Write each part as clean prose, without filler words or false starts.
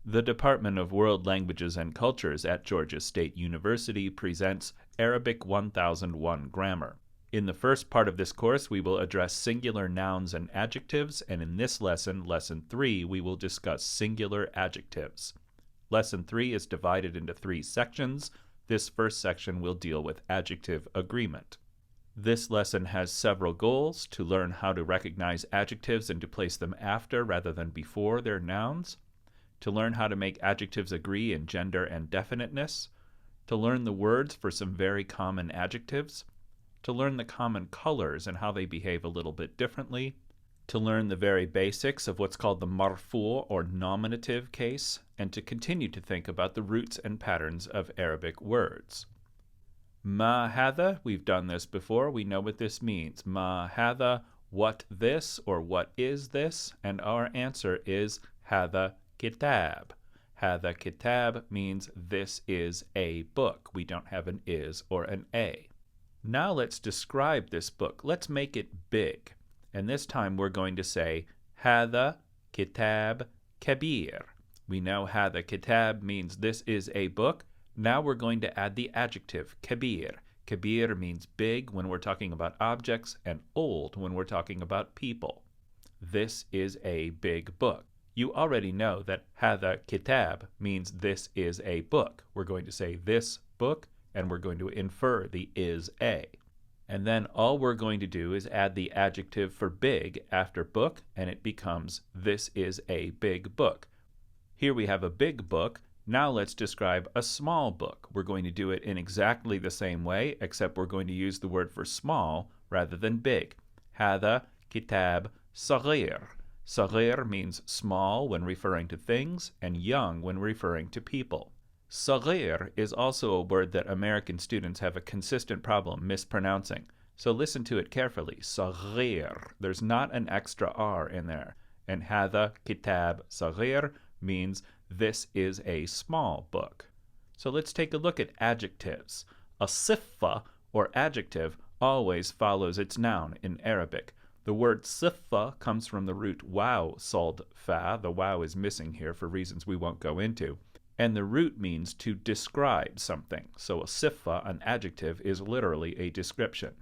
The Department of World Languages and Cultures at Georgia State University presents Arabic 1001 Grammar. In the first part of this course, we will address singular nouns and adjectives, and in this lesson, Lesson 3, we will discuss singular adjectives. Lesson 3 is divided into 3 sections. This first section will deal with adjective agreement. This lesson has several goals: to learn how to recognize adjectives and to place them after rather than before their nouns, to learn how to make adjectives agree in gender and definiteness, to learn the words for some very common adjectives, to learn the common colors and how they behave a little bit differently, to learn the very basics of what's called the marfu' or nominative case, and to continue to think about the roots and patterns of Arabic words. Ma hadha, we've done this before, we know what this means. Ma hadha, what this or what is this? And our answer is hadha kitab. Hadha kitab means this is a book. We don't have an is or an a. Now let's describe this book. Let's make it big. And this time we're going to say hadha kitab kabir. We know hadha kitab means this is a book. Now we're going to add the adjective kabir. Kabir means big when we're talking about objects and old when we're talking about people. This is a big book. You already know that hadha kitab means this is a book. We're going to say this book, and we're going to infer the is a. And then all we're going to do is add the adjective for big after book, and it becomes this is a big book. Here we have a big book. Now let's describe a small book. We're going to do it in exactly the same way, except we're going to use the word for small rather than big. Hadha kitab saghir. Saghir means small when referring to things and young when referring to people. Saghir is also a word that American students have a consistent problem mispronouncing. So listen to it carefully. Saghir. There's not an extra R in there. And hadha kitab saghir means this is a small book. So let's take a look at adjectives. A siffa, or adjective, always follows its noun in Arabic. The word siffa comes from the root waw sald fa. The waw is missing here for reasons we won't go into. And the root means to describe something. So a siffa, an adjective, is literally a description.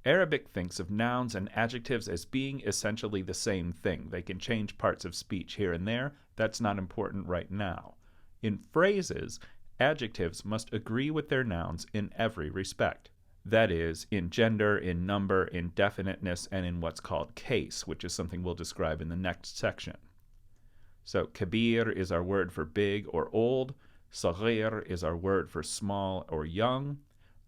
Arabic thinks of nouns and adjectives as being essentially the same thing. They can change parts of speech here and there. That's not important right now. In phrases, adjectives must agree with their nouns in every respect. That is, in gender, in number, in definiteness, and in what's called case, which is something we'll describe in the next section. So kabir is our word for big or old. Saghir is our word for small or young.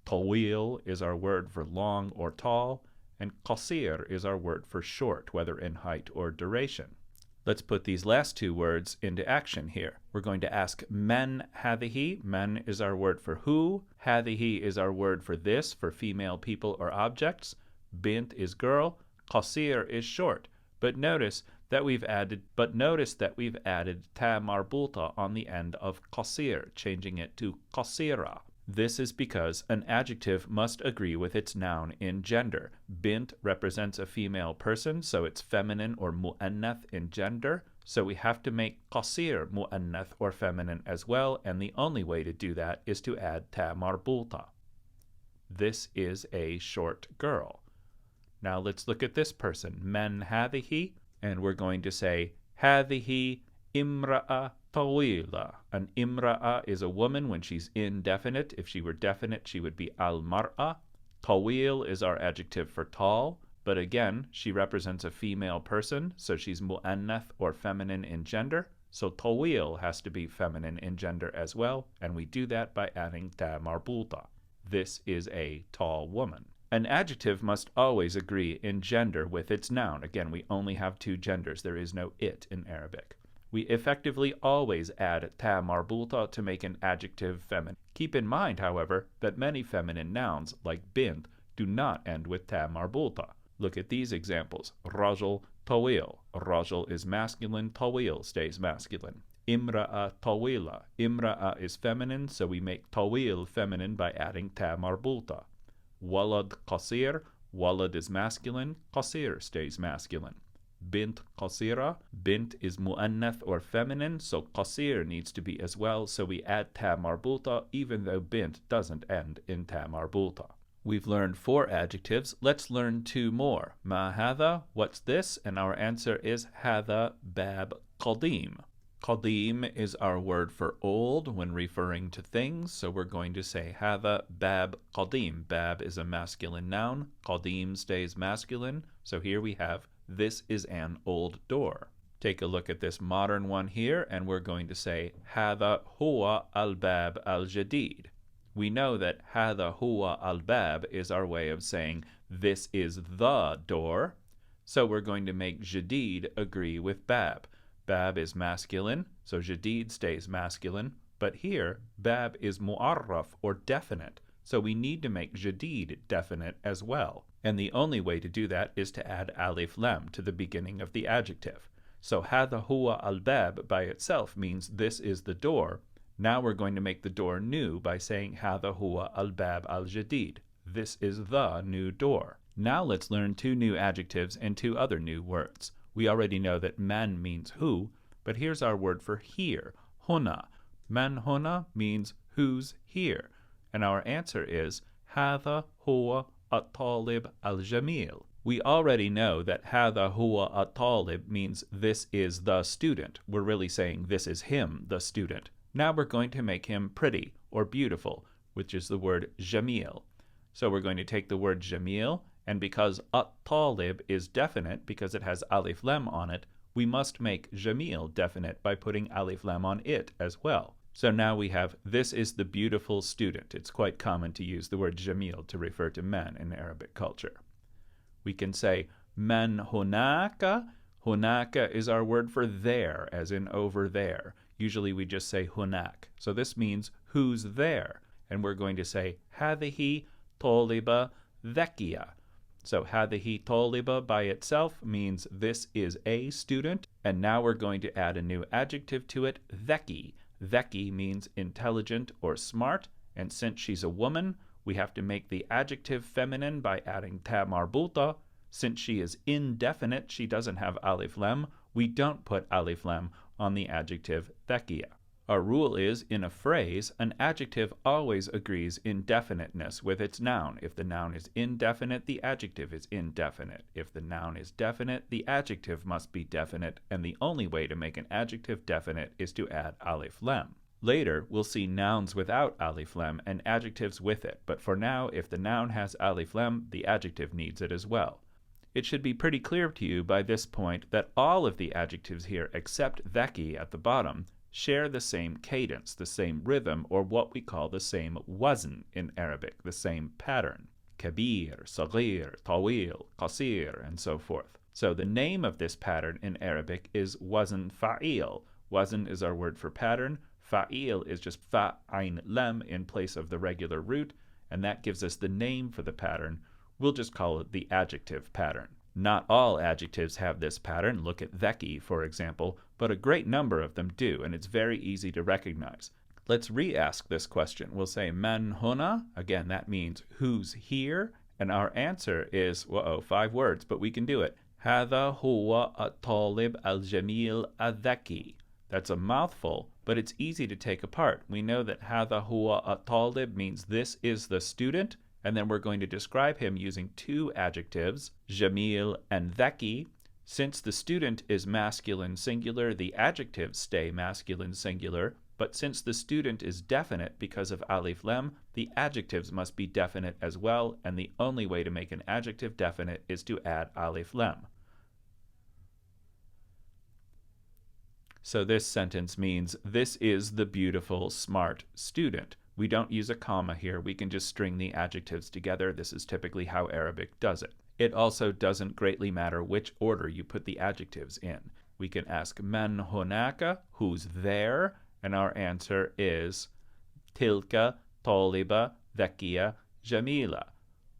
Tawil is our word for long or tall. And qasir is our word for short, whether in height or duration. Let's put these last two words into action here. We're going to ask men hadhihi. Men is our word for who. Hadhihi is our word for this, for female people or objects. Bint is girl. Qasir is short. But notice that we've added ta marbuta on the end of qasir, changing it to qasira. This is because an adjective must agree with its noun in gender. Bint represents a female person, so it's feminine or mu'annath in gender. So we have to make qasir mu'annath or feminine as well, and the only way to do that is to add ta marbuta. This is a short girl. Now let's look at this person, men hadhihi, and we're going to say hadhihi imra'a tawila. An imra'a is a woman when she's indefinite. If she were definite, she would be al-mar'a. Tawil is our adjective for tall, but again, she represents a female person, so she's mu'annath or feminine in gender. So tawil has to be feminine in gender as well, and we do that by adding ta marbuta. This is a tall woman. An adjective must always agree in gender with its noun. Again, we only have 2 genders. There is no it in Arabic. We effectively always add ta marbuta to make an adjective feminine. Keep in mind, however, that many feminine nouns, like bint, do not end with ta marbuta. Look at these examples. Rajul, tawil. Rajul is masculine, tawil stays masculine. Imra'a tawila. Imra'a is feminine, so we make tawil feminine by adding ta marbuta. Walad qasir. Walad is masculine, qasir stays masculine. bint qasira. Bint is mu'annath or feminine, so qasir needs to be as well, so we add ta marbuta even though bint doesn't end in ta marbuta. We've learned 4 adjectives. Let's learn 2 more. Ma hadha, what's this? And our answer is hadha bab qadim. Qadim is our word for old when referring to things, so we're going to say hadha bab qadim. Bab is a masculine noun. Qadim stays masculine, so here we have this is an old door. Take a look at this modern one here, and we're going to say hadha huwa al-bab al-jadid. We know that hadha huwa al-bab is our way of saying this is the door, so we're going to make jadid agree with bab. Bab is masculine, so jadid stays masculine, but here bab is mu'arraf or definite, so we need to make jadid definite as well. And the only way to do that is to add alif lam to the beginning of the adjective. So hadha huwa al-bab by itself means this is the door. Now we're going to make the door new by saying hadha huwa al-bab al-jadid. This is the new door. Now let's learn 2 new adjectives and 2 other new words. We already know that man means who, but here's our word for here, huna. Man huna means who's here. And our answer is hadha huwa at-talib al-jamil. We already know that hadha huwa at-talib means this is the student. We're really saying this is him, the student. Now we're going to make him pretty or beautiful, which is the word jamil. So we're going to take the word jamil, and because at-talib is definite because it has alif lam on it, we must make jamil definite by putting alif lam on it as well. So now we have this is the beautiful student. It's quite common to use the word jamil to refer to men in Arabic culture. We can say man hunaka. Hunaka is our word for there, as in over there. Usually we just say hunak. So this means who's there. And we're going to say hadhihi toliba dhakiya. So hadhihi toliba by itself means this is a student. And now we're going to add a new adjective to it, dhaki. Dhaki means intelligent or smart. And since she's a woman, we have to make the adjective feminine by adding ta marbuta. Since she is indefinite, she doesn't have alif lam, we don't put alif lam on the adjective dhakiya. Our rule is, in a phrase, an adjective always agrees in definiteness with its noun. If the noun is indefinite, the adjective is indefinite. If the noun is definite, the adjective must be definite, and the only way to make an adjective definite is to add alif lam. Later, we'll see nouns without alif lam and adjectives with it, but for now, if the noun has alif lam, the adjective needs it as well. It should be pretty clear to you by this point that all of the adjectives here except dhaki at the bottom share the same cadence, the same rhythm, or what we call the same wazn in Arabic, the same pattern. Kabir, saghir, tawil, qasir, and so forth. So the name of this pattern in Arabic is wazn fa'il. Wazn is our word for pattern. Fa'il is just fa-ain lam in place of the regular root, and that gives us the name for the pattern. We'll just call it the adjective pattern. Not all adjectives have this pattern. Look at dhaki, for example, but a great number of them do, and it's very easy to recognize. Let's re-ask this question. We'll say man huna. Again, that means who's here, and our answer is, 5 words, but we can do it. Hadha huwa at-talib al-jamil al-dhaki. That's a mouthful, but it's easy to take apart. We know that hadha huwa at-talib means this is the student, and then we're going to describe him using 2 adjectives, jamil and dhaki. Since the student is masculine singular, the adjectives stay masculine singular, but since the student is definite because of alif lam, the adjectives must be definite as well, and the only way to make an adjective definite is to add alif lam. So this sentence means, this is the beautiful, smart student. We don't use a comma here. We can just string the adjectives together. This is typically how Arabic does it. It also doesn't greatly matter which order you put the adjectives in. We can ask man hunaka, who's there? And our answer is tilka taliba dhakiya jamila.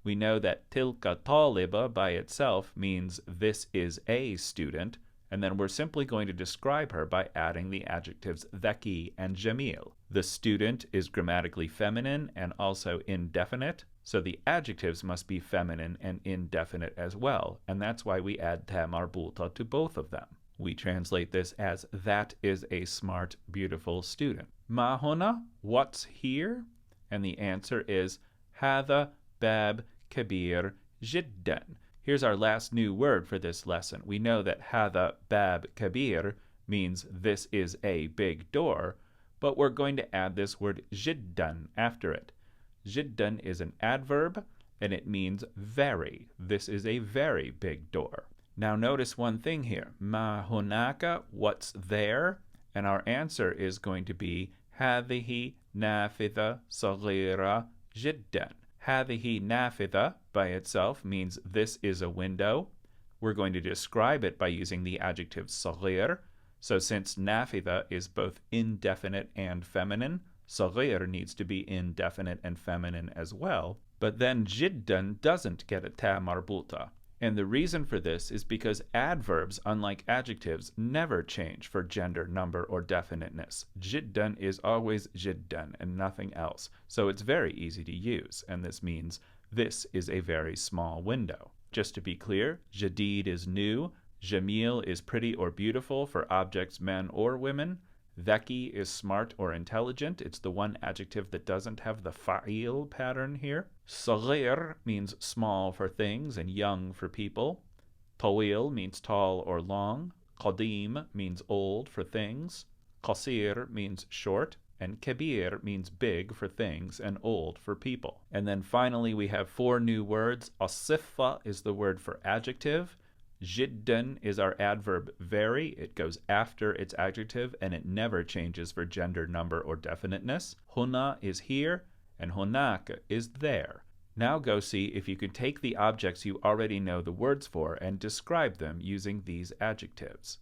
We know that tilka taliba by itself means this is a student, and then we're simply going to describe her by adding the adjectives dhaki and jamil. The student is grammatically feminine and also indefinite. So the adjectives must be feminine and indefinite as well, and that's why we add ta marbuta to both of them. We translate this as, that is a smart, beautiful student. Ma huna, what's here? And the answer is, هذا باب كبير جدا. Here's our last new word for this lesson. We know that هذا باب كبير means this is a big door, but we're going to add this word جدا after it. جدا is an adverb, and it means very. This is a very big door. Now notice one thing here. ما هناك, what's there? And our answer is going to be هذه نافذة صغيرة جدا. هذه نافذة by itself means this is a window. We're going to describe it by using the adjective صغير. So since نافذة is both indefinite and feminine, صغير needs to be indefinite and feminine as well. But then جدا doesn't get a ta marbuta. And the reason for this is because adverbs, unlike adjectives, never change for gender, number, or definiteness. جدا is always جدا and nothing else. So it's very easy to use, and this means this is a very small window. Just to be clear, جديد is new, جميل is pretty or beautiful for objects, men or women. ذكي is smart or intelligent. It's the one adjective that doesn't have the fa'il pattern here. صغير means small for things and young for people. طويل means tall or long. قديم means old for things. قصير means short. And كبير means big for things and old for people. And then finally we have 4 new words. الصفة is the word for adjective. جدا is our adverb very. It goes after its adjective and it never changes for gender, number, or definiteness. هنا is here and هناك is there. Now go see if you can take the objects you already know the words for and describe them using these adjectives.